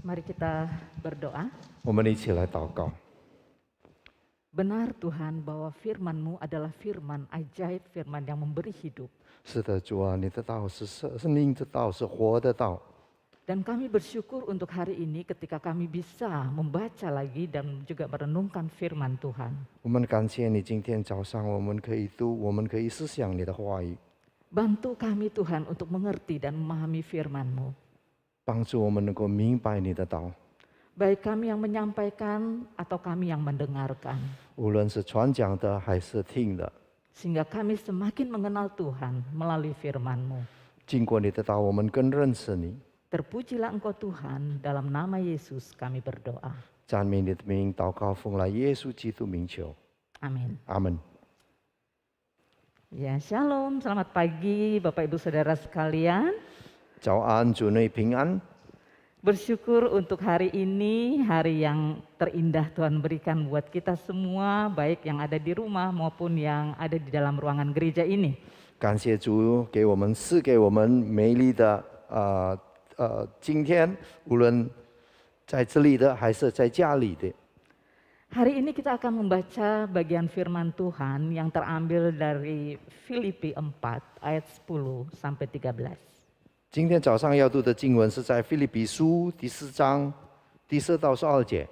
Mari kita berdoa. 我们一起来祷告。 Benar Tuhan bahwa firman-Mu adalah firman ajaib, firman yang memberi hidup. 是的，主啊，你的道是生命的道，是活的道。 Dan kami bersyukur untuk hari ini ketika kami bisa membaca lagi dan juga merenungkan firman Tuhan. 我们感谢你，今天早上我们可以读，我们可以思想你的话语， Bantu kami Tuhan untuk mengerti dan memahami firman-Mu. 帮助我们能够明白你的道。 Baik kami yang menyampaikan atau kami yang mendengarkan. 无论是传讲的还是听的， Sehingga kami semakin mengenal Tuhan melalui firman-Mu. 经过你的道，我们更认识你。 Terpujilah Engkau Tuhan, dalam nama Yesus kami berdoa. 赞美你的名，祷告奉来耶稣基督名求， Amin. 阿门。 Ya, shalom, selamat pagi Bapak Ibu Saudara sekalian. 早安，主内平安。 Bersyukur untuk hari ini, hari yang terindah Tuhan berikan buat kita semua, baik yang ada di rumah maupun yang ada di dalam ruangan gereja ini. 感谢主给我们赐给我们美丽的今天，无论在这里的还是在家里的。 Hari ini kita akan membaca bagian firman Tuhan yang terambil dari Filipi 4 ayat 10 sampai 13. 今天早上要读的经文是在腓立比书第4章第4到12节。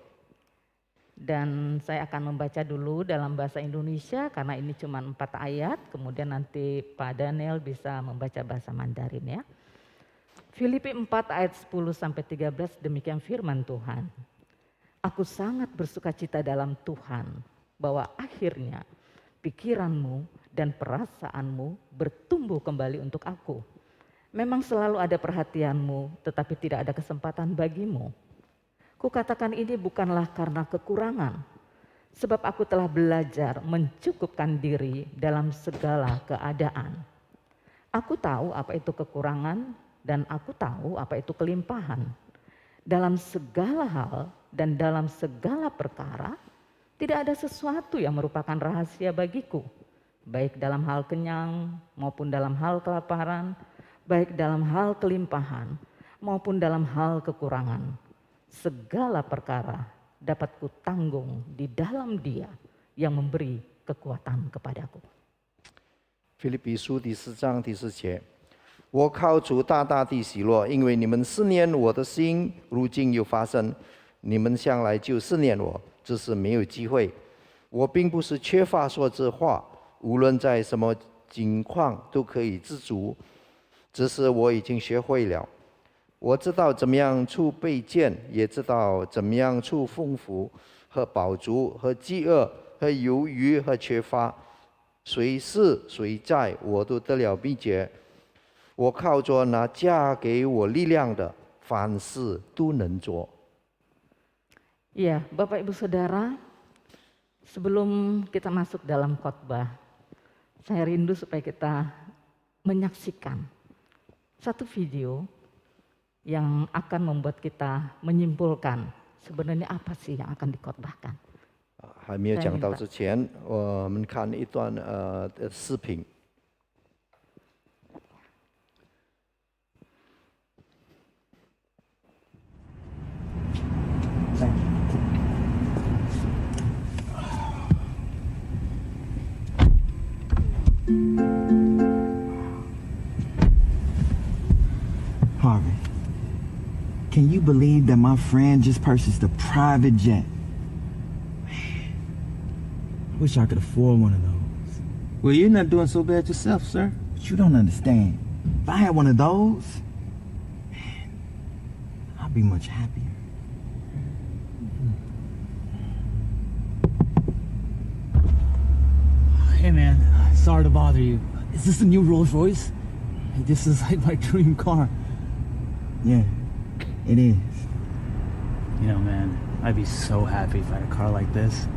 Dan saya akan membaca dulu dalam bahasa Indonesia karena ini cuma 4 ayat, kemudian nanti Pak Daniel bisa membaca bahasa Mandarin ya. Filipi 4 ayat 10 sampai 13 demikian firman Tuhan. Aku sangat bersukacita dalam Tuhan bahwa akhirnya pikiranmu dan perasaanmu bertumbuh kembali untuk aku. Memang selalu ada perhatianmu, tetapi tidak ada kesempatan bagimu. Kukatakan ini bukanlah karena kekurangan, sebab aku telah belajar mencukupkan diri dalam segala keadaan. Aku tahu apa itu kekurangan dan aku tahu apa itu kelimpahan. Dalam segala hal dan dalam segala perkara, tidak ada sesuatu yang merupakan rahasia bagiku, baik dalam hal kenyang maupun dalam hal kelaparan, baik dalam hal kelimpahan maupun dalam hal kekurangan. Segala perkara dapat kutanggung di dalam Dia yang memberi kekuatan kepadaku. 腓立比书第4章第4节，我靠主大大地喜乐，因为你们思念我的心，如今又发生。你们向来就思念我，只是没有机会。我并不是缺乏说这话，无论在什么境况都可以知足，只是我已经学会了。我知道怎么样处卑贱，也知道怎么样处丰富和饱足和饥饿和犹豫和缺乏。谁是谁在，我都得了秘诀。我靠着那加给我力量的，凡事都能做。 Ya, Bapak Ibu Saudara, sebelum kita masuk dalam khotbah, saya rindu supaya kita menyaksikan satu video yang akan membuat kita menyimpulkan sebenarnya apa sih yang akan dikhotbahkan. 还没有讲到之前，我们看一段视频。 Harvey, can you believe that my friend just purchased a private jet? Man, I wish I could afford one of those. Well, you're not doing so bad yourself, sir. But you don't understand. If I had one of those, man, I'd be much happier. Hey, man, sorry to bother you. Is this a new Rolls Royce? Hey, this is like my dream car. Yeah, it is. You know, man, I'd be so happy if I had a car like this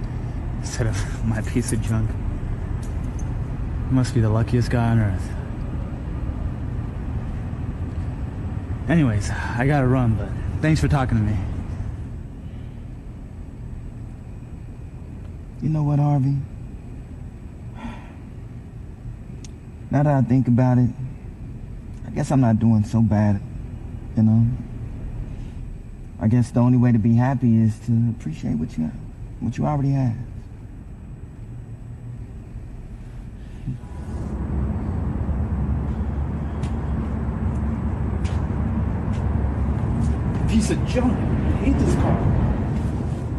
instead of my piece of junk. You must be the luckiest guy on earth. Anyways, I gotta run, but thanks for talking to me. You know what, Harvey? Now that I think about it, I guess I'm not doing so bad, you know? I guess the only way to be happy is to appreciate what you already have. Piece of junk. I hate this car.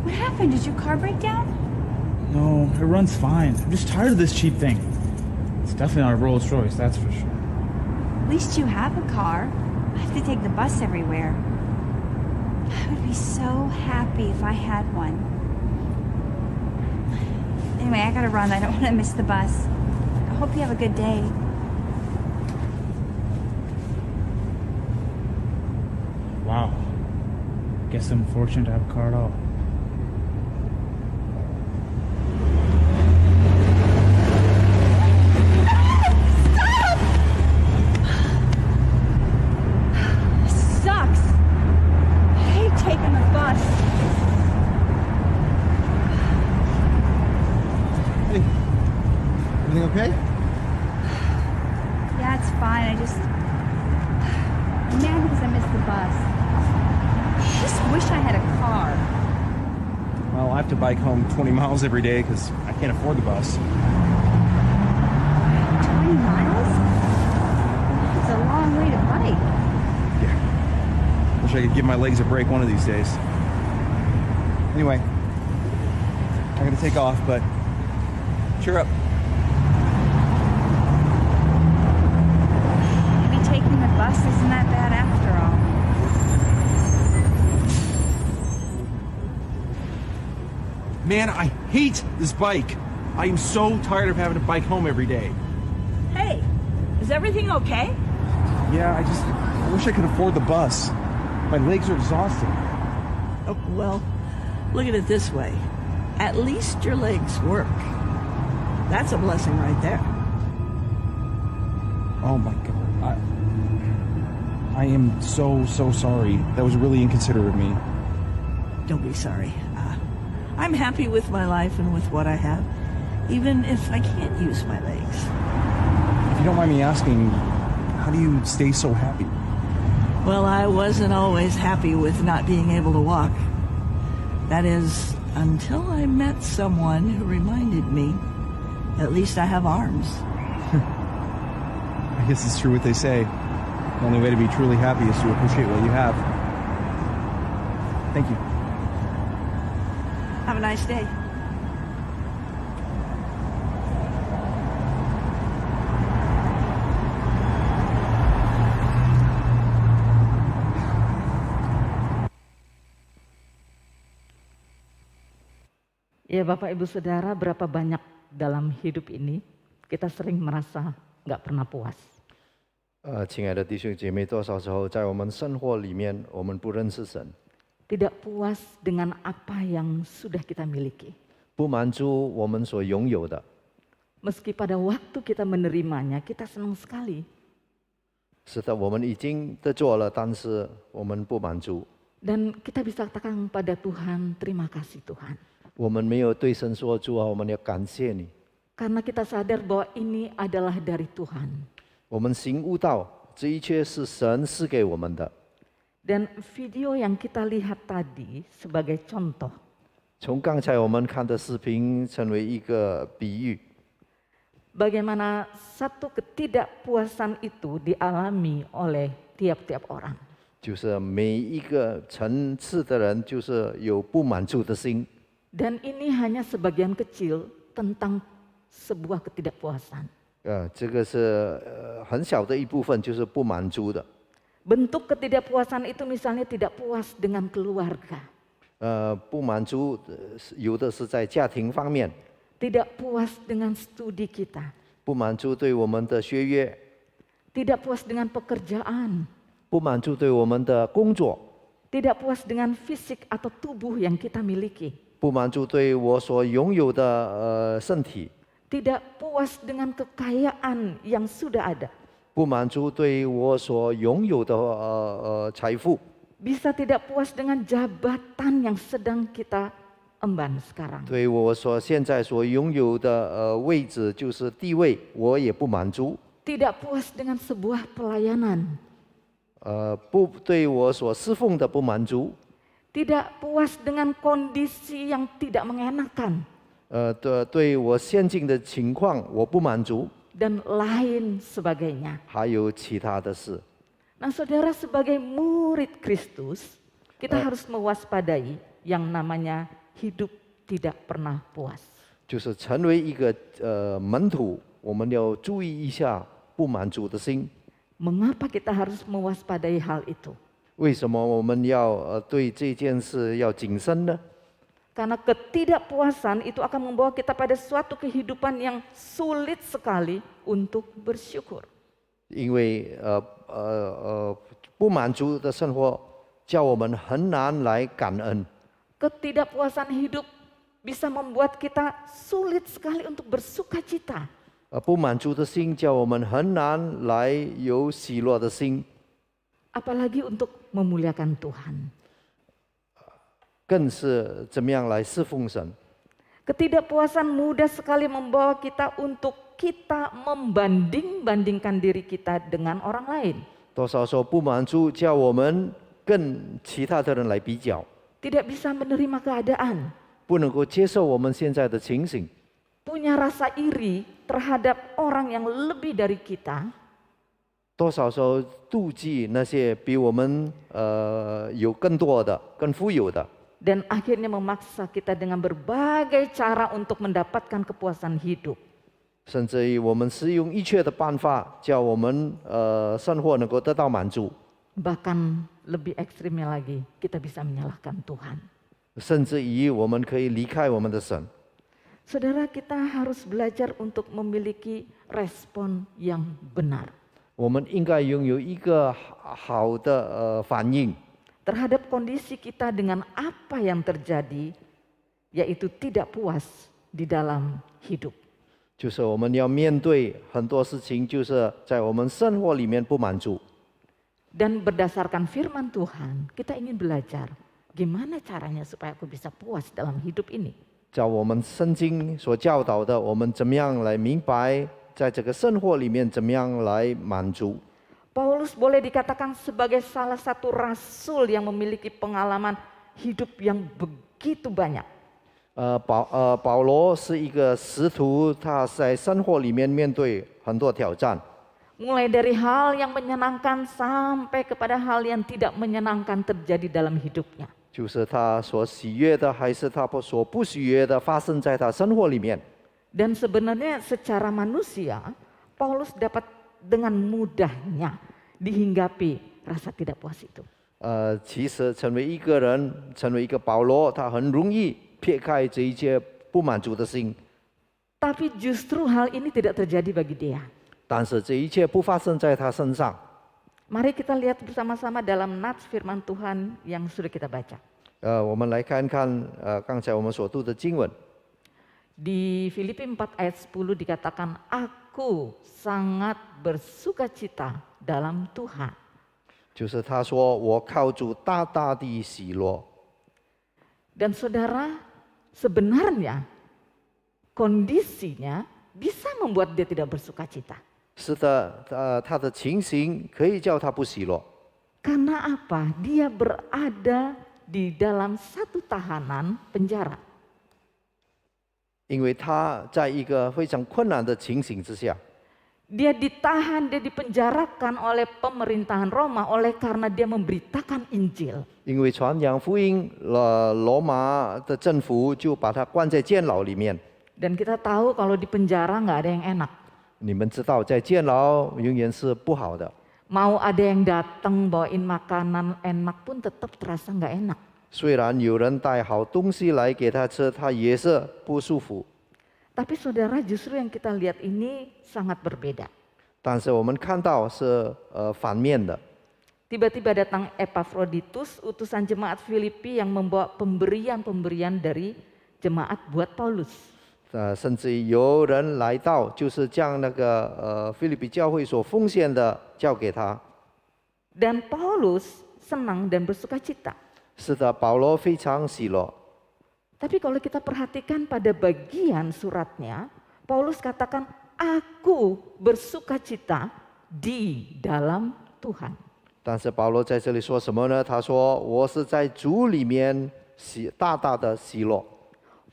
What happened? Did your car break down? No, it runs fine. I'm just tired of this cheap thing. It's definitely not a Rolls Royce, that's for sure. At least you have a car. I have to take the bus everywhere. I would be so happy if I had one. Anyway, I gotta run. I don't want to miss the bus. I hope you have a good day. Wow. Guess I'm fortunate to have a car at all. This sucks. I hate taking the bus. Hey, everything okay? Yeah, it's fine. I'm mad because I missed the bus. I just wish I had a car. Well, I have to bike home 20 miles every day because I can't afford the bus. 20 miles? It's a long way to bike. Yeah. Wish I could give my legs a break one of these days. Anyway, I gotta take off, but cheer up. Maybe taking the bus isn't that bad after all. Man, I hate this bike. I am so tired of having to bike home every day. Hey, is everything okay? Yeah, I wish I could afford the bus. My legs are exhausted. Oh, well, look at it this way. At least your legs work. That's a blessing right there. Oh my God. I am so sorry. That was really inconsiderate of me. Don't be sorry. I'm happy with my life and with what I have, even if I can't use my legs. If you don't mind me asking, how do you stay so happy? Well, I wasn't always happy with not being able to walk. That is, until I met someone who reminded me, at least I have arms. I guess it's true what they say. The only way to be truly happy is to appreciate what you have. Thank you. Have a nice day. Ya Bapak Ibu Saudara, berapa banyak dalam hidup ini kita sering merasa nggak pernah puas. 亲爱的弟兄姐妹，多少时候在我们生活里面，我们不认识神， Tidak puas dengan apa yang sudah kita miliki. 不满足我们所拥有的。 Meski pada waktu kita menerimanya, kita senang sekali. 是的，我们已经得做了，但是我们不满足。 Dan kita bisa katakan pada Tuhan, terima kasih Tuhan. 我们没有对神说主啊，我们要感谢你。 Karena kita sadar bahwa ini adalah dari Tuhan. 我们醒悟到这一切是神赐给我们的。 Dan video yang kita lihat tadi sebagai contoh. 从刚才我们看的视频成为一个比喻， Bagaimana satu ketidakpuasan itu dialami oleh tiap-tiap orang. 就是每一个层次的人，就是有不满足的心。 Dan ini hanya sebagian kecil tentang sebuah ketidakpuasan. 这个是很小的一部分，就是不满足的。 Bentuk ketidakpuasan itu misalnya tidak puas dengan keluarga. 不满足有的是在家庭方面， Tidak puas dengan studi kita. 不满足对我们的学业， Tidak puas dengan pekerjaan. 不满足对我们的工作， Tidak puas dengan fisik atau tubuh yang kita miliki. 不满足对我所拥有的身体， Tidak puas dengan kekayaan yang sudah ada. 不满足对我所拥有的财富， Bisa tidak puas dengan jabatan yang sedang kita emban sekarang. 对我现在所拥有的位置就是地位，我也不满足。 Tidak puas dengan sebuah pelayanan. 不对我所侍奉的不满足， tidak puas dengan kondisi yang tidak mengenakan, 对我现境的情况我不满足， dan lain sebagainya. 还有其他的事。 Nah saudara, sebagai murid Kristus, kita harus mewaspadai yang namanya hidup tidak pernah puas. 就是成为一个门徒，我们要注意一下不满足的心。 Mengapa kita harus mewaspadai hal itu? 为什么我们要对这件事要谨慎呢？ Karena ketidakpuasan itu akan membawa kita pada suatu kehidupan yang sulit sekali untuk bersyukur. 因为不满足的生活，叫我们很难来感恩。 Ketidakpuasan hidup bisa membuat kita sulit sekali untuk bersuka cita. 不满足的心，叫我们很难来有喜乐的心， Apalagi untuk memuliakan Tuhan. 更是怎么样来侍奉神。 Ketidakpuasan mudah sekali membawa kita untuk kita membanding-bandingkan diri kita dengan orang lain. 多少时候不满足，叫我们跟其他的人来比较， Tidak bisa menerima keadaan. 不能够接受我们现在的情形， Punya rasa iri terhadap orang yang lebih dari kita. 多少时候妒忌那些比我们有更多的、更富有的， Dan akhirnya memaksa kita dengan berbagai cara untuk mendapatkan kepuasan hidup. 甚至于我们使用一切的办法，叫我们生活能够得到满足， Bahkan lebih ekstrimnya lagi, kita bisa menyalahkan Tuhan. 甚至于我们可以离开我们的神。 Saudara, kita harus belajar untuk memiliki respon yang benar 我们应该拥有一个好的反应， terhadap kondisi kita dengan apa yang terjadi, yaitu tidak puas di dalam hidup. 就是我们要面对很多事情，就是在我们生活里面不满足。 Dan berdasarkan firman Tuhan, kita ingin belajar gimana caranya supaya aku bisa puas dalam hidup ini. 照我们圣经所教导的，我们怎么样来明白，在这个生活里面怎么样来满足？ Paulus boleh dikatakan sebagai salah satu rasul yang memiliki pengalaman hidup yang begitu banyak. 保罗是一个使徒，他在生活里面面对很多挑战， Mulai dari hal yang menyenangkan sampai kepada hal yang tidak menyenangkan terjadi dalam hidupnya. 就是他所喜悦的，还是他所不喜悦的，发生在他生活里面。 Dan sebenarnya secara manusia, Paulus dapat dengan mudahnya dihinggapi rasa tidak puas itu. 其实成为一个人，成为一个保罗，他很容易撇开这一切不满足的心。 Tapi justru hal ini tidak terjadi bagi dia. 但是这一切不发生在他身上。 Mari kita lihat bersama-sama dalam nats firman Tuhan yang sudah kita baca. 我们来看看刚才我们所读的经文。 Di Filipi 4 ayat 10 dikatakan, aku sangat bersuka cita dalam Tuhan. 就是他说：“我靠主大大的喜乐。” Dan saudara, sebenarnya kondisinya bisa membuat dia tidak bersuka cita. 是的，他的情形可以叫他不喜乐， Karena apa? Dia berada di dalam satu tahanan penjara. 因为他在一个非常困难的情形之下， Dia ditahan, dia dipenjarakan oleh pemerintahan Roma oleh karena dia memberitakan Injil. 因为传扬福音，罗马的政府就把他关在监牢里面。 Dan kita tahu kalau di penjara nggak ada yang enak. 你们知道，在监牢永远是不好的。 Mau ada yang datang bawain makanan enak pun tetap terasa nggak enak. 虽然有人带好东西来给他吃，他也是不舒服。 Tapi saudara, justru yang kita lihat ini sangat berbeda. 但是我们看到是反面的。 Tiba-tiba datang Epaphroditus, utusan jemaat Filipi yang membawa pemberian-pemberian dari jemaat buat Paulus. 甚至有人来到，就是将那个腓立比教会所奉献的交给他。 Dan Paulus senang dan bersuka cita. 是的，保罗非常喜乐。 Tapi kalau kita perhatikan pada bagian suratnya, Paulus katakan, aku bersuka cita di dalam Tuhan. 但是保罗在这里说什么呢？他说：“我是在主里面大大的喜乐。”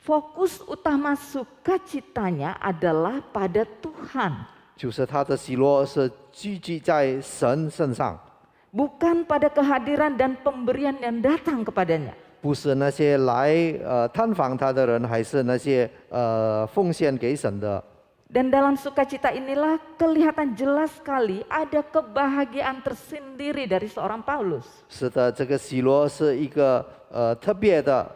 Fokus utama sukacitanya adalah pada Tuhan, 就是他的喜乐是聚集在神身上， bukan pada kehadiran dan pemberian yang datang kepadanya. 不是那些来探访他的人，还是那些奉献给神的。 Dan dalam sukacita inilah kelihatan jelas sekali ada kebahagiaan tersendiri dari seorang Paulus. 是的，这个喜乐是一个特别的，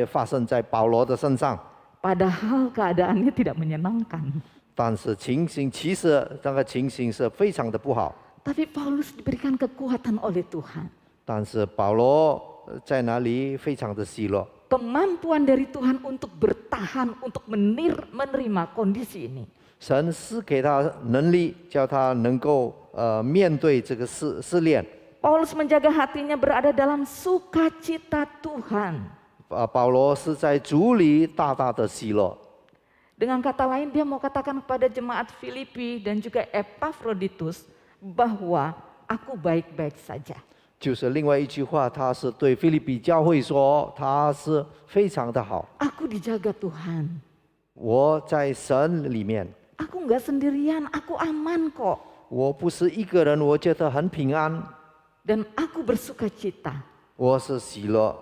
发生在保罗的身上。 Padahal keadaannya tidak menyenangkan. 但是其实这个情形是非常的不好。 Tapi Paulus diberikan kekuatan oleh Tuhan. 但是保罗在那里非常的喜乐， Kemampuan dari Tuhan untuk bertahan, untuk menerima kondisi ini. 神是给他能力，叫他能够面对这个试炼。 Paulus menjaga hatinya berada dalam sukacita Tuhan. 保罗是在主里大大的喜乐。 Dengan kata lain dia mau katakan kepada jemaat Filipi dan juga Epaphroditus bahwa aku baik-baik saja. 就是另外一句话，他是对腓立比教会说，他是非常的好。 Aku dijaga Tuhan. 我在神里面， Aku nggak sendirian, aku aman kok. 我不是一个人，我觉得很平安， Dan aku bersukacita. 我是喜乐。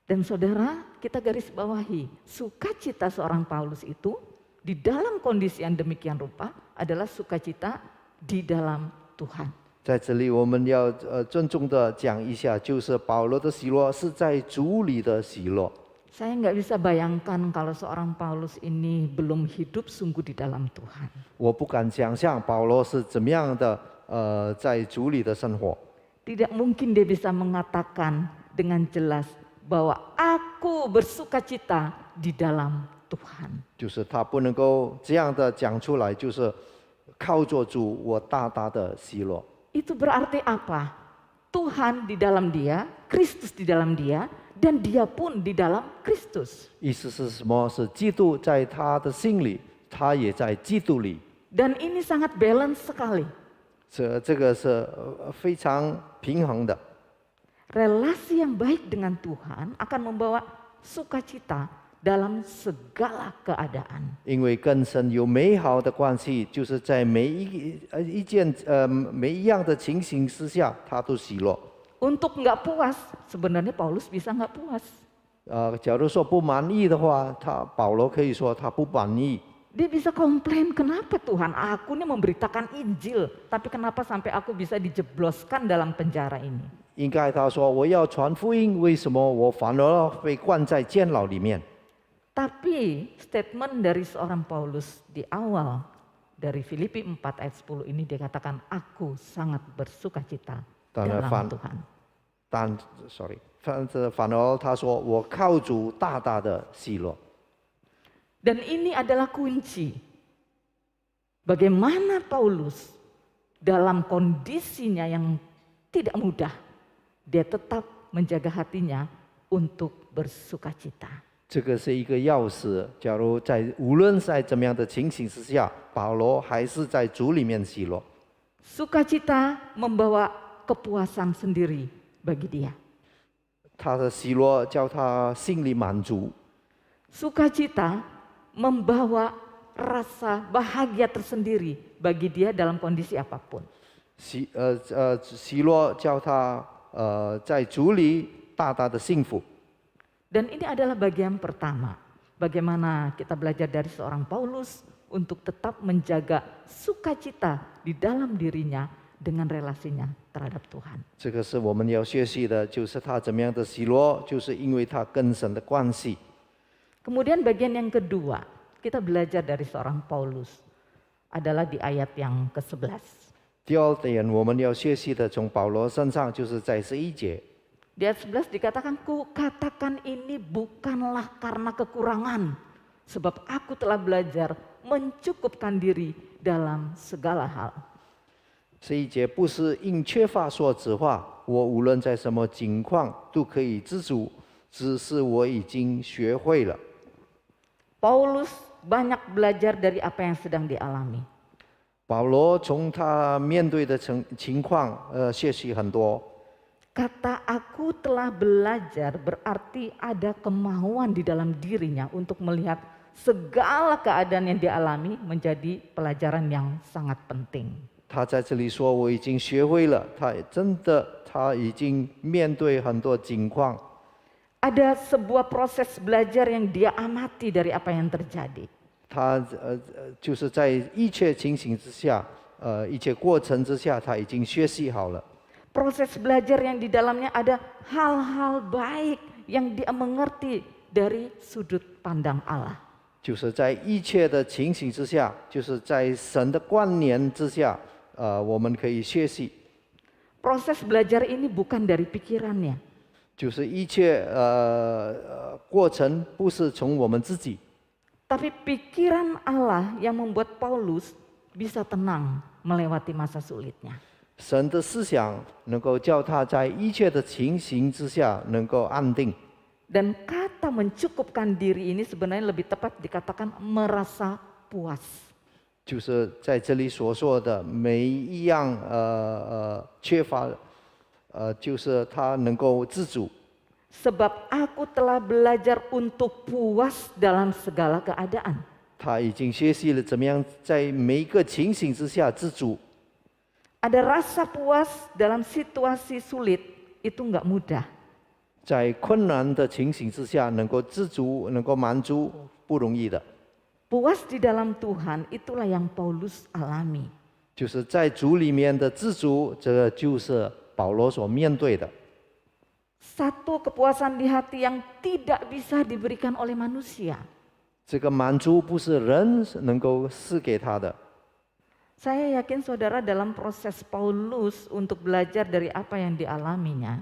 Dan saudara, kita garis bawahi, sukacita seorang Paulus itu di dalam kondisi yang demikian rupa adalah sukacita di dalam Tuhan. 在这里，我们要郑重的讲一下，就是保罗的喜乐是在主里的喜乐。 Saya nggak bisa bayangkan kalau seorang Paulus ini belum hidup sungguh di dalam Tuhan. 我不敢想象保罗是怎么样的在主里的生活。 Tidak mungkin dia bisa mengatakan dengan jelas bahwa aku bersukacita di dalam Tuhan. 就是他不能够这样的讲出来，就是靠着主，我大大的喜乐。 Itu berarti apa? Tuhan di dalam dia, Kristus di dalam dia, dan dia pun di dalam Kristus. 意思是什么？是基督在他的心里，他也在基督里。 Dan ini sangat balance sekali. 这个是非常平衡的。 Relasi yang baik dengan Tuhan akan membawa sukacita dalam segala keadaan. 因为跟神有美好的关系，就是在每一样的情形之下，他都喜乐。 Untuk nggak puas, sebenarnya Paulus bisa nggak puas. 假如说不满意的话，保罗可以说他不满意。 Dia bisa komplain, kenapa Tuhan aku ini memberitakan Injil, tapi kenapa sampai aku bisa dijebloskan dalam penjara ini? 应该他说我要传福音，为什么我反而被关在监牢里面？ Tapi statement dari seorang Paulus di awal dari Filipi 4 ayat 10 ini dia katakan aku sangat bersukacita dalam Tuhan. 反而他说我靠主大大的喜乐。 Dan ini adalah kunci. Bagaimana Paulus dalam kondisinya yang tidak mudah, dia tetap menjaga hatinya untuk bersukacita. 这个是一个钥匙。假如无论在怎么样的情形之下，保罗还是在主里面喜乐。 Sukacita membawa kepuasan sendiri bagi dia. 他的喜乐叫他心里满足。 Sukacita membawa rasa bahagia tersendiri bagi dia dalam kondisi apapun. 喜乐叫他在主里大大的幸福。 Dan ini adalah bagian pertama. Bagaimana kita belajar dari seorang Paulus untuk tetap menjaga sukacita di dalam dirinya dengan relasinya terhadap Tuhan. 这个是我们要学习的，就是他怎么样的喜乐，就是因为他跟神的关系。 Kemudian bagian yang kedua, kita belajar dari seorang Paulus adalah di ayat yang ke-11. 第二点，我们要学习的从保罗身上，就是在11节。 Di ayat 11 dikatakan, ku katakan ini bukanlah karena kekurangan, sebab aku telah belajar mencukupkan diri dalam segala hal. 11节不是因缺乏说实话，我无论在什么境况都可以知足，只是我已经学会了。 Paulus banyak belajar dari apa yang sedang dialami. 保罗从他面对的情况学习很多。 Kata aku telah belajar berarti ada kemauan di dalam dirinya untuk melihat segala keadaan yang dialami menjadi pelajaran yang sangat penting. 他在这里说我已经学会了，他已经面对很多情况。 Ada sebuah proses belajar yang dia amati dari apa yang terjadi. 他就是在一切情形之下，一切过程之下，他已经学习好了。 Proses belajar yang di dalamnya ada hal-hal baik yang dia mengerti dari sudut pandang Allah. 就是在一切的情形之下，就是在神的观念之下，我们可以学习。 Proses belajar ini bukan dari pikirannya. 就是一切过程不是从我们自己， Tapi pikiran Allah yang membuat Paulus bisa tenang melewati masa sulitnya. 神的思想能够叫他在一切的情形之下能够安定。 Dan kata mencukupkan diri ini sebenarnya lebih tepat dikatakan merasa puas. 就是在这里所说的每一样缺乏，就是他能够自主。 Sebab aku telah belajar untuk puas dalam segala keadaan. 他已经学习了怎么样在每一个情形之下自主。 Ada rasa puas dalam situasi sulit itu nggak mudah. 在困难的情形之下能够自足，能够满足，不容易的。 Puas di dalam Tuhan itulah yang Paulus alami. 就是在主里面的自足，这个就是保罗所面对的。 Satu kepuasan di hati yang tidak bisa diberikan oleh manusia. 这个满足不是人能够赐给他的。 Saya yakin saudara dalam proses Paulus untuk belajar dari apa yang dialaminya.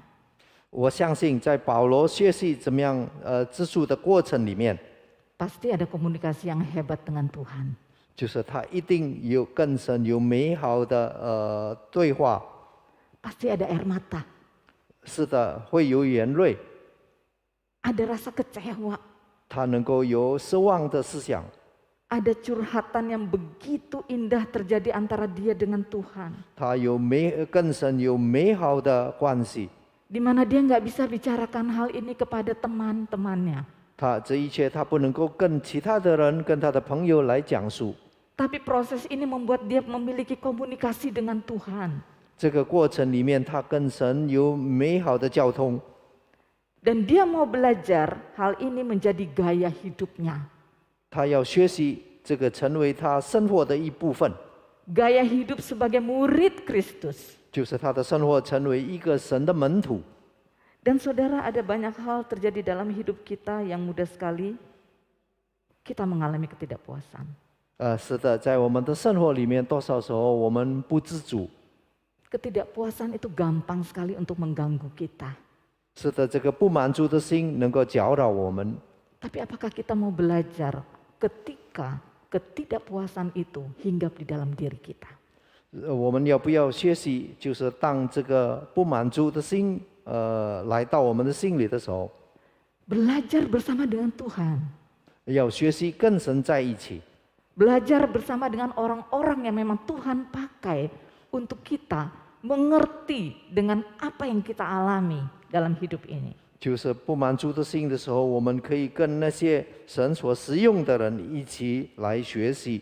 我相信在保罗学习怎么样自主的过程里面， Pasti ada komunikasi yang hebat dengan Tuhan. 就是他一定有更深、有美好的对话。 Pasti ada air mata. 是的，会有眼泪， Ada rasa kecewa. 他能够有失望的思想， Ada curhatan yang begitu indah terjadi antara dia dengan Tuhan. 他有更深、有美好的关系。 Di mana dia nggak bisa bicarakan hal ini kepada teman-temannya. 他这一切他不能够跟其他的人、跟他的朋友来讲述。 Tapi proses ini membuat dia memiliki komunikasi dengan Tuhan. 这个过程里面，他跟神有美好的交通。 Dan dia mau belajar hal ini menjadi gaya hidupnya. 他要学习这个成为他生活的一部分， Gaya hidup sebagai murid Kristus. 就是他的生活成为一个神的门徒。 Dan saudara, ada banyak hal terjadi dalam hidup kita yang mudah sekali kita mengalami ketidakpuasan. 是的，在我们的生活里面，多少时候我们不自主。 Ketidakpuasan itu gampang sekali untuk mengganggu kita. 是的，这个不满足的心能够搅扰我们。 Tapi apakah kita mau belajar ketika ketidakpuasan itu hinggap di dalam diri kita? 我们要不要学习，就是当这个不满足的心来到我们的心里的时候， Belajar bersama dengan Tuhan. 要学习跟神在一起， Belajar bersama dengan orang-orang yang memang Tuhan pakai untuk kita mengerti dengan apa yang kita alami dalam hidup ini. 就是不满足的心的时候，我们可以跟那些神所使用的人一起来学习，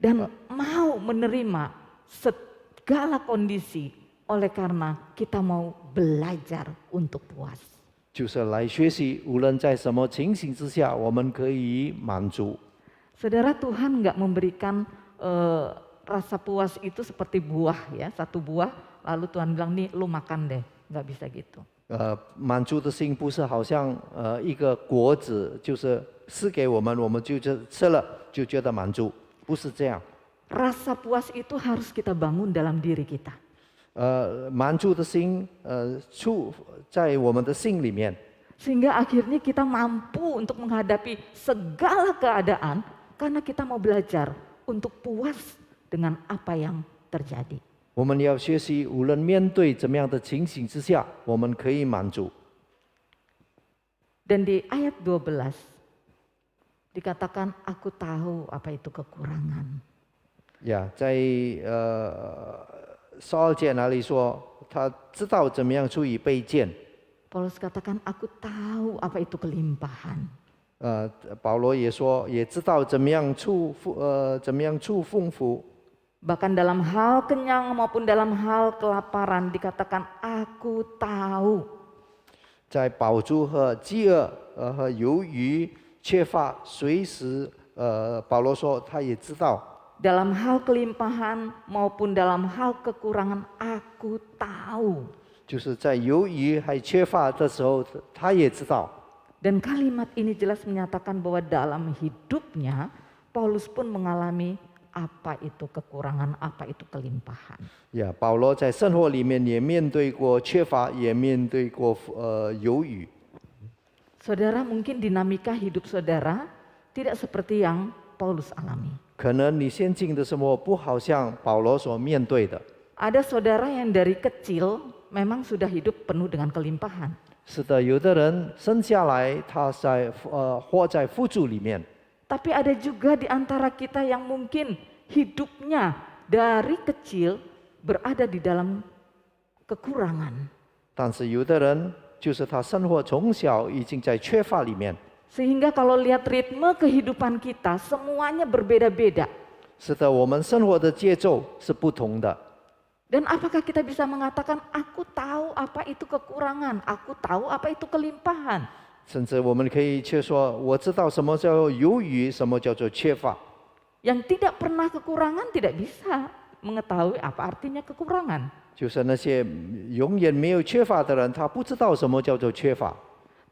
Dan mau menerima segala kondisi oleh karena kita mau belajar untuk puas. 就是来学习，无论在什么情形之下，我们可以满足。 Saudara, Tuhan nggak memberikan rasa puas itu seperti buah ya, satu buah lalu Tuhan bilang nih lu makan deh, nggak bisa gitu. 满足的心不是好像一个果子，就是赐给我们，我们就吃了就觉得满足，不是这样。 Rasa puas itu harus kita bangun dalam diri kita. 满足的心处在我们的心里面， Sehingga akhirnya kita mampu untuk menghadapi segala keadaan karena kita mau belajar untuk puas dengan apa yang terjadi. 我们要学习，无论面对怎么样的情形之下，我们可以满足。 Dan di ayat 12 dikatakan aku tahu apa itu kekurangan. 呀，在12节那里说，他知道怎么样处理卑贱。 Paulus katakan, aku tahu apa itu kelimpahan. 保罗也说，也知道怎么样处丰富。 Bahkan dalam hal kenyang maupun dalam hal kelaparan dikatakan, aku tahu. 在饱足和饥饿和由于缺乏，随时保罗说他也知道。 Dalam hal kelimpahan maupun dalam hal kekurangan, aku tahu. 就是在由于还缺乏的时候，他也知道。 Dan kalimat ini jelas menyatakan bahwa dalam hidupnya Paulus pun mengalami apa itu kekurangan, apa itu kelimpahan. 呀，保罗在生活里面也面对过缺乏，也面对过由于。 Saudara, mungkin dinamika hidup saudara tidak seperti yang Paulus alami. 可能你先进的生活不好像保罗所面对的。 Ada saudara yang dari kecil memang sudah hidup penuh dengan kelimpahan. 是的，有的人生下来他活在富足里面。 Tapi ada juga di antara kita yang mungkin hidupnya dari kecil berada di dalam kekurangan. 但是有的人就是他生活从小已经在缺乏里面。 Sehingga kalau lihat ritme kehidupan kita semuanya berbeda-beda. 是的，我们生活的节奏是不同的。 Dan apakah kita bisa mengatakan aku tahu apa itu kekurangan, aku tahu apa itu kelimpahan? 甚至我们可以却说，我知道什么叫由于，什么叫做缺乏。 Yang tidak pernah kekurangan tidak bisa mengetahui apa artinya kekurangan. 就是那些永远没有缺乏的人，他不知道什么叫做缺乏。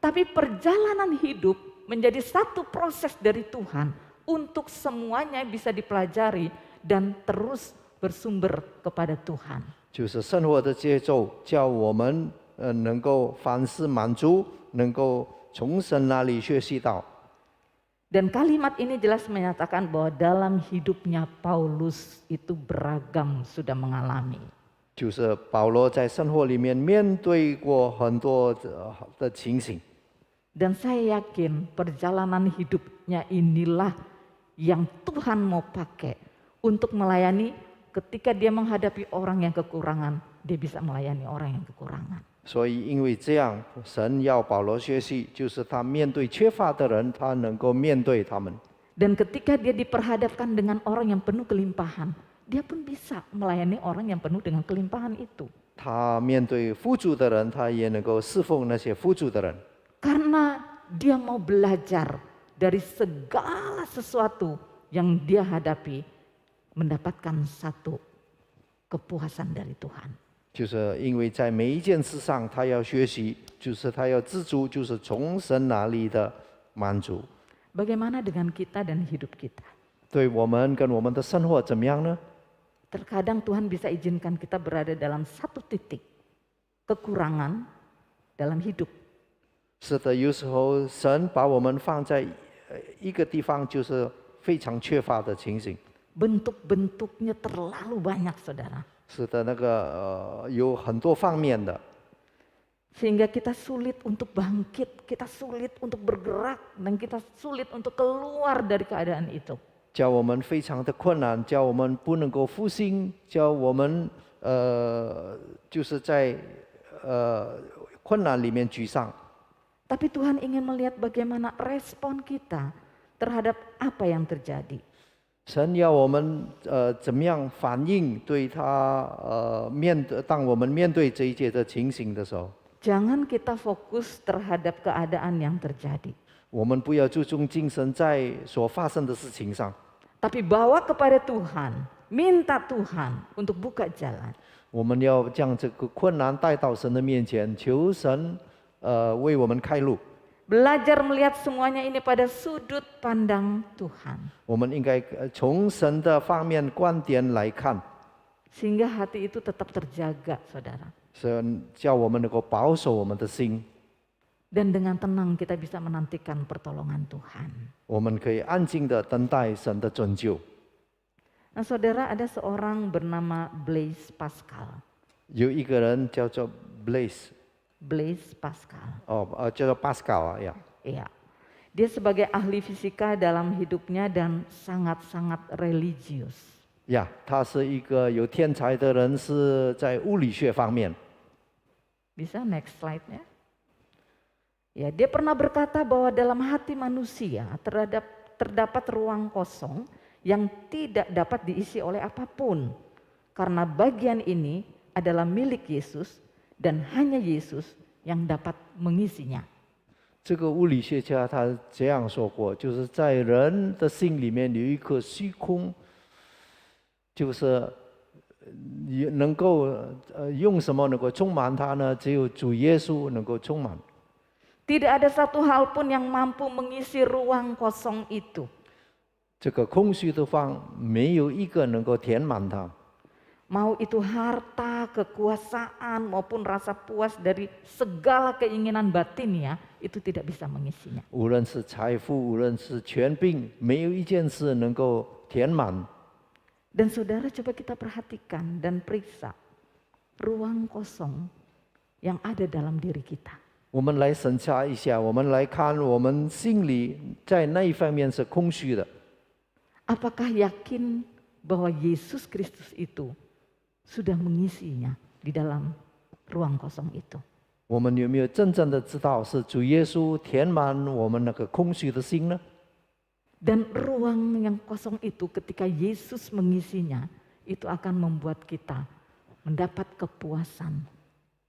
Tapi perjalanan hidup menjadi satu proses dari Tuhan untuk semuanya bisa dipelajari dan terus bersumber kepada Tuhan. 就是生活的节奏，叫我们能够凡事满足，能够从神那里学习到。 Dan kalimat ini jelas menyatakan bahwa dalam hidupnya Paulus itu beragam sudah mengalami. 就是保罗在生活里面面对过很多的情形。 Dan saya yakin perjalanan hidupnya inilah yang Tuhan mau pakai untuk melayani ketika dia menghadapi orang yang kekurangan, dia bisa melayani orang yang kekurangan. 所以因为这样，神要保罗学习，就是他面对缺乏的人，他能够面对他们。 Dan ketika dia diperhadapkan dengan orang yang penuh kelimpahan, dia pun bisa melayani orang yang penuh dengan kelimpahan itu. 他面对富足的人，他也能够侍奉那些富足的人。 Karena dia mau belajar dari segala sesuatu yang dia hadapi, mendapatkan satu kepuasan dari Tuhan. 就是因为在每一件事上，他要学习，就是他要知足，就是从神那里的满足。 Bagaimana dengan kita dan hidup kita? 对我们跟我们的生活怎么样呢？ Terkadang Tuhan bisa izinkan kita berada dalam satu titik kekurangan dalam hidup. 是的，有时候神把我们放在一个地方，就是非常缺乏的情形。 Bentuk-bentuknya terlalu banyak, saudara. 是的，那个有很多方面的， Sehingga kita sulit untuk bangkit, kita sulit untuk bergerak, dan kita sulit untuk keluar dari keadaan itu. 叫我们非常的困难，叫我们不能够复兴，叫我们就是在困难里面沮丧。 Tapi Tuhan ingin melihat bagaimana respon kita terhadap apa yang terjadi. 神要我们怎么样反应对他当我们面对这一切的情形的时候， Jangan kita fokus terhadap keadaan yang terjadi. 我们不要注重精神在所发生的事情上， Tapi bawa kepada Tuhan, minta Tuhan untuk buka jalan. 我们要将这个困难带到神的面前，求神为我们开路。 Belajar melihat semuanya ini pada sudut pandang Tuhan. 我们应该从神的方面观点来看， Sehingga hati itu tetap terjaga, saudara. 神叫我们能够保守我们的心， Dan dengan tenang kita bisa menantikan pertolongan Tuhan. 我们可以安静的等待神的拯救。 Nah, saudara, ada seorang bernama Blaise Pascal. 有一个人叫做 Blaise， Blaise Pascal. 叫做 Pascal 呀。 Iya. Dia sebagai ahli fisika dalam hidupnya dan sangat-sangat religius. 呀，他是一个有天才的人，是在物理学方面。 Bisa next slide-nya. Ya, dia pernah berkata bahwa dalam hati manusia terdapat ruang kosong yang tidak dapat diisi oleh apapun. Karena bagian ini adalah milik Yesus dan hanya Yesus yang dapat mengisinya. 这个物理学家他这样说过，就是在人的心里面有一颗虚空，就是能够用什么能够充满它呢？只有主耶稣能够充满。 Tidak ada satu hal pun yang mampu mengisi ruang kosong itu. 这个空虚的方没有一个能够填满它。 Mau itu harta, kekuasaan maupun rasa puas dari segala keinginan batin ya, itu tidak bisa mengisinya. 无论是财富，无论是权柄，没有一件事能够填满。 Dan saudara coba kita perhatikan dan periksa ruang kosong yang ada dalam diri kita. 我们来审查一下，我们来看我们心里在那一方面是空虚的。 Apakah yakin bahwa Yesus Kristus itu sudah mengisinya di dalam ruang kosong itu? 我们有没有真正的知道是主耶稣填满我们那个空虚的心呢？ Dan ruang yang kosong itu ketika Yesus mengisinya, itu akan membuat kita mendapat kepuasan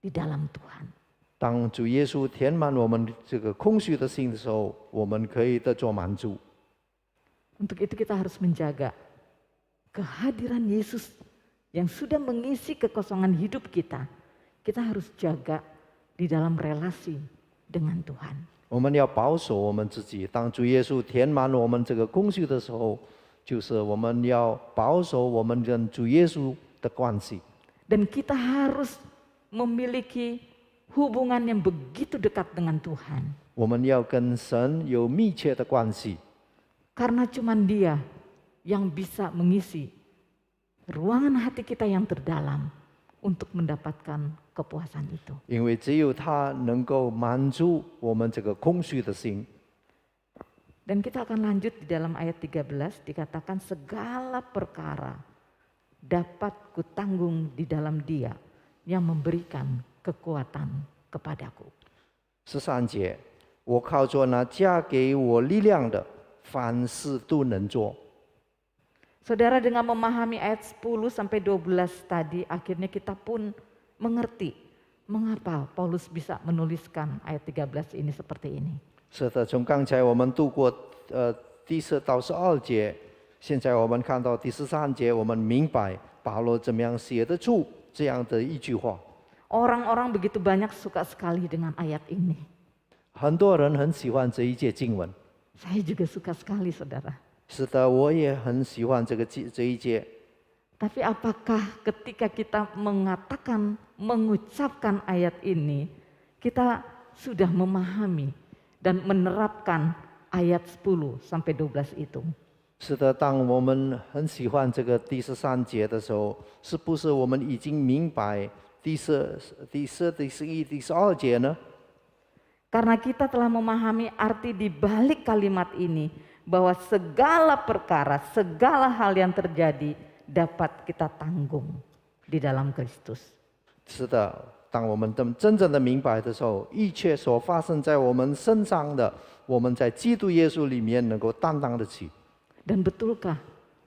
di dalam Tuhan. 当主耶稣填满我们这个空虚的心的时候，我们可以得着满足。 Untuk itu kita harus menjaga kehadiran Yesus yang sudah mengisi kekosongan hidup kita. Kita harus jaga di dalam relasi dengan Tuhan. 我们要保守我们自己。当主耶稣填满我们这个空虚的时候，就是我们要保守我们跟主耶稣的关系。 Dan kita harus memiliki hubungan yang begitu dekat dengan Tuhan. 我们要跟神有密切的关系。 Karena cuman Dia yang bisa mengisi ruangan hati kita yang terdalam untuk mendapatkan kepuasan itu. 因为只有他能够满足我们这个空虚的心。 Dan kita akan lanjut di dalam ayat 13 dikatakan segala perkara dapat kutanggung di dalam Dia yang memberikan kekuatan kepadaku. 13节，我靠着那加给我力量的，凡事都能做。 Saudara, dengan memahami ayat 10 sampai 12 tadi, akhirnya kita pun mengerti mengapa Paulus bisa menuliskan ayat 13 ini seperti ini. 是的，从刚才我们读过第10到12节，现在我们看到第13节，我们明白保罗怎么样写得出这样的一句话。 Orang-orang begitu banyak suka sekali dengan ayat ini. 很多人很喜欢这一节经文。 Saya juga suka sekali, saudara. 是的，我也很喜欢这一节。 Tapi apakah ketika kita mengucapkan ayat ini, kita sudah memahami dan menerapkan ayat 10 sampai 12 itu? 是的，当我们很喜欢这个第13节的时候，是不是我们已经明白第11、第12节呢？ Karena kita telah memahami arti di balik kalimat ini, bahwa segala perkara, segala hal yang terjadi dapat kita tanggung di dalam Kristus. 是的，当我们真正的明白的时候，一切所发生在我们身上的，我们在基督耶稣里面能够担当得起。 Dan betulkah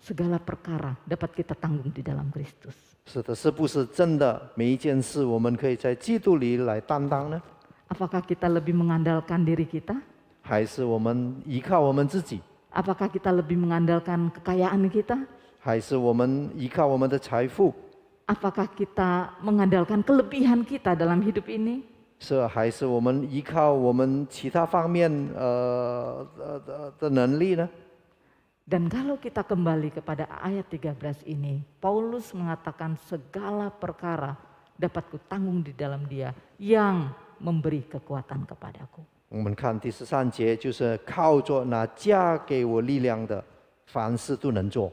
segala perkara dapat kita tanggung di dalam Kristus? 是的，是不是真的每一件事我们可以在基督里来担当呢？ Apakah kita lebih mengandalkan diri kita? 还是我们依靠我们自己？ Apakah kita lebih mengandalkan kekayaan kita? 还是我们依靠我们的财富？ Apakah kita mengandalkan kelebihan kita dalam hidup ini? 是还是我们依靠我们其他方面的能力呢？ Dan kalau kita kembali kepada ayat 13 ini, Paulus mengatakan segala perkara dapat kutanggung di dalam Dia yang memberi kekuatan kepadaku. 我们看第13节，就是靠着那加给我力量的，凡事都能做。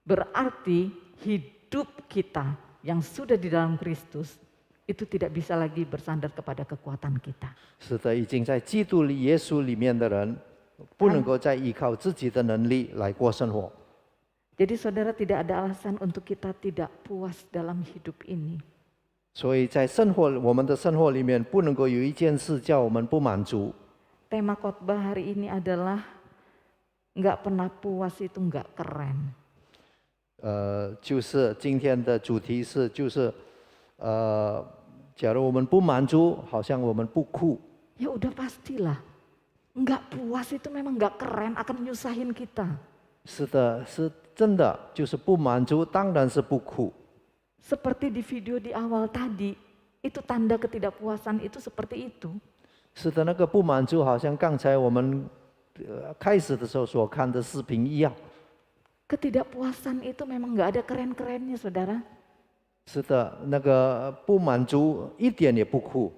Berarti hidup kita yang sudah di dalam Kristus itu tidak bisa lagi bersandar kepada kekuatan kita. 是的，已经在基督里、耶稣里面的人，不能够再依靠自己的能力来过生活。Jadi saudara, tidak ada alasan untuk kita tidak puas dalam hidup ini. 所以在我们的生活里面，不能够有一件事叫我们不满足。 Tema khotbah hari ini adalah nggak pernah puas itu nggak keren. 就是今天的主题是，假如我们不满足，好像我们不酷。 Ya udah pastilah, nggak puas itu memang nggak keren, akan nyusahin kita. 是的，是真的，就是不满足，当然是不酷。 Seperti di video di awal tadi, itu tanda ketidakpuasan itu seperti itu. 是的，那个不满足，好像刚才我们开始的时候所看的视频一样。 Ketidakpuasan itu memang nggak ada keren-kerennya, saudara. 是的，那个不满足一点也不酷，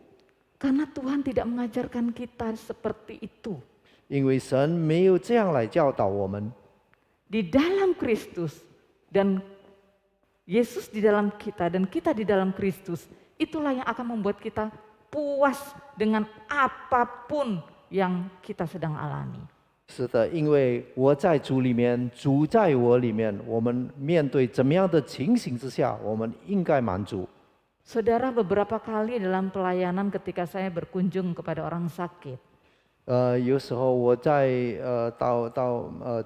Karena Tuhan tidak mengajarkan kita seperti itu. 因为神没有这样来教导我们。 Di dalam Kristus dan Yesus di dalam kita dan kita di dalam Kristus, itulah yang akan membuat kita puas dengan apapun yang kita sedang alami. 是的，因为我在主里面，主在我里面，我们面对怎么样的情形之下，我们应该满足。 Saudara, beberapa kali dalam pelayanan ketika saya berkunjung kepada orang sakit, 有时候我在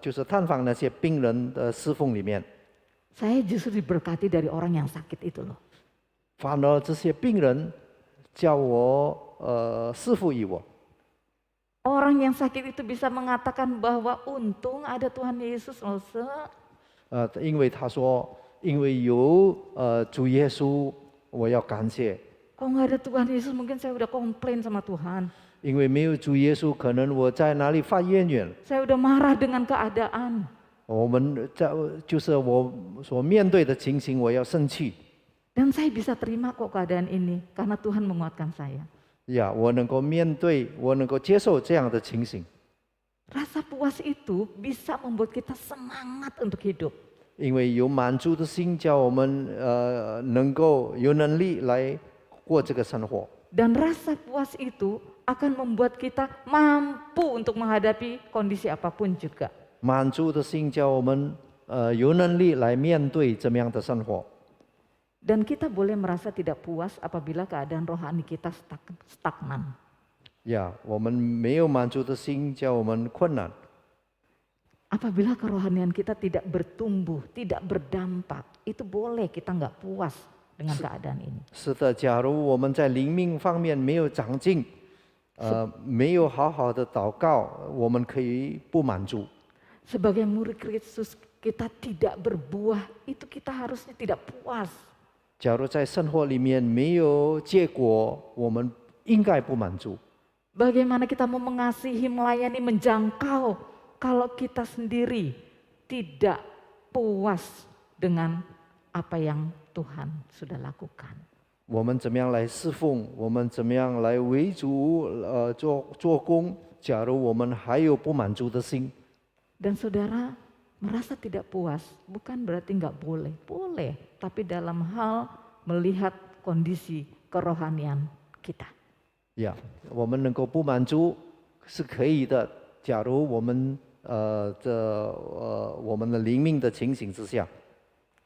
就是探访那些病人的侍奉里面， saya justru diberkati dari orang yang sakit itu loh. 反而这些病人叫我侍奉于我。 Orang yang sakit itu bisa mengatakan bahwa untung ada Tuhan Yesus loh. 因为他说，因为有主耶稣，我要感谢。 Kalau nggak ada Tuhan Yesus mungkin saya udah komplain sama Tuhan. 因为没有主耶稣，可能我在哪里发怨言。 Saya udah marah dengan keadaan. 我们就是我所面对的情形，我要生气。 Dan saya bisa terima kok keadaan ini karena Tuhan menguatkan saya. 呀，我能够面对，我能够接受这样的情形。 Rasa puas itu bisa membuat kita semangat untuk hidup. 因为有满足的心，叫我们能够有能力来过这个生活。 Dan rasa puas itu akan membuat kita mampu untuk menghadapi kondisi apapun juga. 满足的心，叫我们有能力来面对怎么样的生活。 Dan kita boleh merasa tidak puas apabila keadaan rohani kita stagnan. 呀，我们没有满足的心，叫我们困难。 Apabila kerohanian kita tidak bertumbuh, tidak berdampak, itu boleh kita nggak puas dengan keadaan ini. 是的，假如我们在灵命方面没有长进，没有好好的祷告，我们可以不满足。 Sebagai murid Kristus kita tidak berbuah, itu kita harusnya tidak puas. 假如在生活里面没有结果，我们应该不满足。 Bagaimana kita mau mengasihi, melayani, menjangkau kalau kita sendiri tidak puas dengan apa yang Tuhan sudah lakukan. 我们怎么样来侍奉？我们怎么样来为主做工？假如我们还有不满足的心， Dan saudara merasa tidak puas bukan berarti nggak boleh, boleh, tapi dalam hal melihat kondisi kerohanian kita. 呀，我们能够不满足是可以的。假如我们我们的灵命的情形之下，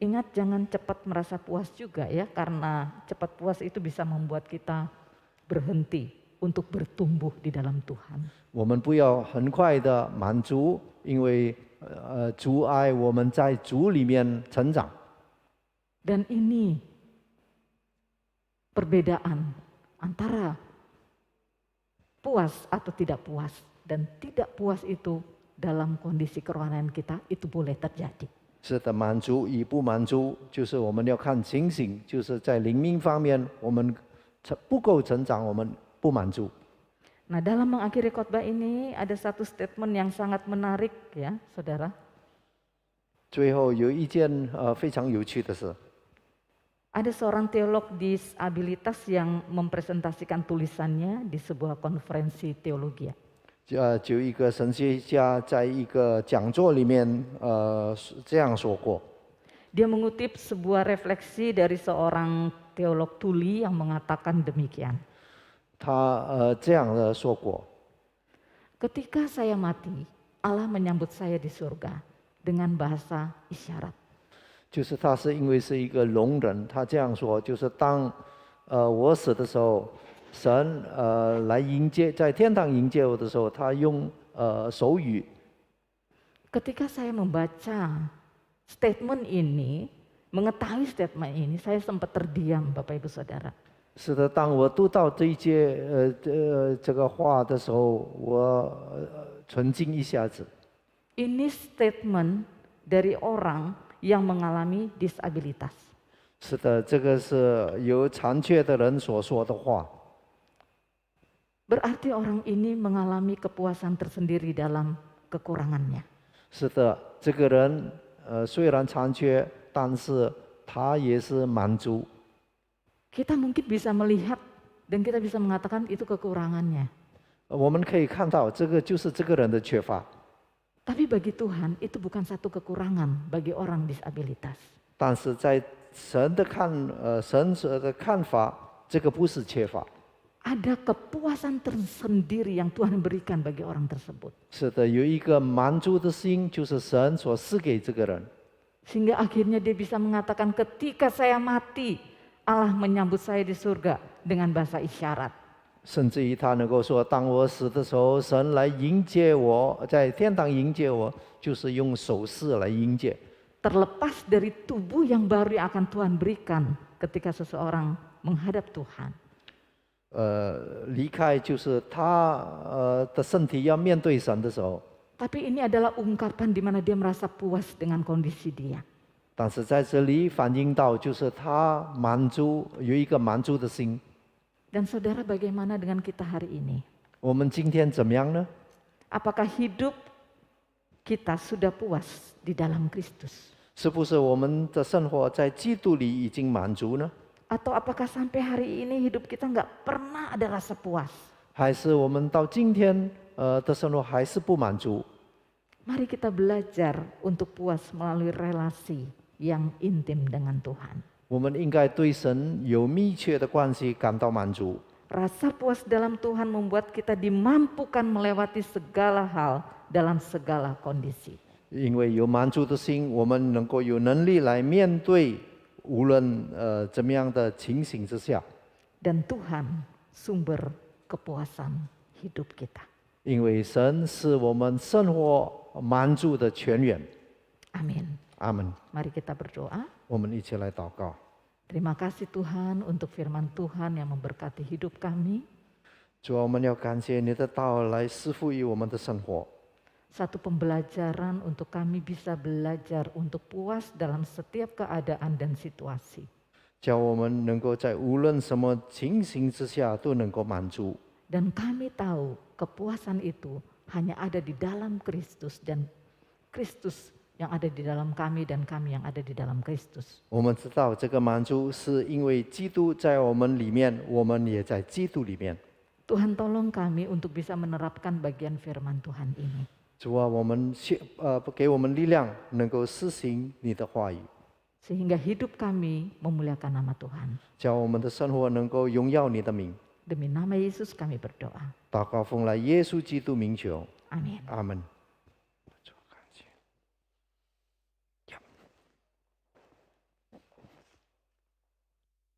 Ingat jangan cepat merasa puas juga ya, karena cepat puas itu bisa membuat kita berhenti untuk bertumbuh di dalam Tuhan. 我们不要很快的满足，因为阻碍我们在主里面成长。 Dan ini perbedaan antara puas atau tidak puas, dan tidak puas itu dalam kondisi kerohanian kita itu boleh terjadi. 是的，满足与不满足，就是我们要看情形，就是在灵命方面，我们不够成长，我们不满足。 Nah, dalam mengakhiri khotbah ini ada satu statement yang sangat menarik ya, saudara. 最后有一件非常有趣的事， Ada seorang teolog disabilitas yang mempresentasikan tulisannya di sebuah konferensi teologi. 就一个神学家在一个讲座里面这样说过。 Dia mengutip sebuah refleksi dari seorang teolog tuli yang mengatakan demikian. 他这样的说过。 Ketika saya mati, Allah menyambut saya di surga. dengan bahasa isyarat. 就是他是因为是一个聋人，他这样说，就是当我死的时候，神来迎接，在天堂迎接我的时候，他用手语。 Ketika saya membaca statement ini, mengetahui statement ini, saya sempat terdiam, Bapak Ibu Saudara. 是的，当我读到这一节这个话的时候，我沉静一下子。 Ini statement dari orang yang mengalami disabilitas. 是的，这个是由残缺的人所说的话。 Berarti orang ini mengalami kepuasan tersendiri dalam kekurangannya. 是的，这个人虽然残缺，但是他也是满足。 Kita mungkin bisa melihat dan kita bisa mengatakan itu kekurangannya. 我们可以看到，这个就是这个人的缺乏。 Tapi bagi Tuhan itu bukan satu kekurangan bagi orang disabilitas. 但是在神的看法，这个不是缺乏。 Ada kepuasan tersendiri yang Tuhan berikan bagi orang tersebut. 是的，有一个满足的心，就是神所赐给这个人。 Sehingga akhirnya dia bisa mengatakan ketika saya mati, Allah menyambut saya di surga dengan bahasa isyarat. 甚至于他能够说，当我死的时候，神来迎接我，在天堂迎接我，就是用手势来迎接。 Terlepas dari tubuh yang baru yang akan Tuhan berikan ketika seseorang menghadap Tuhan. 离开就是他的身体要面对神的时候。 Tapi ini adalah ungkapan di mana dia merasa puas dengan kondisi dia. 但是在这里反映到，就是他满足，有一个满足的心。 Dan saudara, bagaimana dengan kita hari ini? 我们今天怎么样呢？ Apakah hidup kita sudah puas di dalam Kristus? 是不是我们的生活在基督里已经满足呢？ Atau apakah sampai hari ini hidup kita nggak pernah ada rasa puas? 还是我们到今天的生活还是不满足？ Mari kita belajar untuk puas melalui relasi yang intim dengan Tuhan. 我们应该对神有密切的关系感到满足。 Rasa puas dalam Tuhan membuat kita dimampukan melewati segala hal dalam segala kondisi. 因为有满足的心，我们能够有能力来面对无论怎么样的情形之下。 Dan Tuhan sumber kepuasan hidup kita. 因为神是我们生活满足的泉源。 Amin. 阿门。 Mari kita berdoa. 我们一起来祷告。 Terima kasih Tuhan untuk firman Tuhan yang memberkati hidup kami. 主啊，我们要感谢你的道来赐福于我们的生活。 Satu pembelajaran untuk kami bisa belajar untuk puas dalam setiap keadaan dan situasi. 叫我们能够在无论什么情形之下都能够满足。 Dan kami tahu kepuasan itu hanya ada di dalam Kristus dan Kristus yang ada di dalam kami dan kami yang ada di dalam Kristus. 我们知道这个满足是因为基督在我们里面，我们也在基督里面。 Tuhan tolong kami untuk bisa menerapkan bagian firman Tuhan ini. 主啊，给我们力量，能够施行你的话语， Sehingga hidup kami memuliakan nama Tuhan. 叫我们的生活能够荣耀你的名。 Demi nama Yesus kami berdoa. 祷告奉来耶稣基督名求， Amin. 阿门。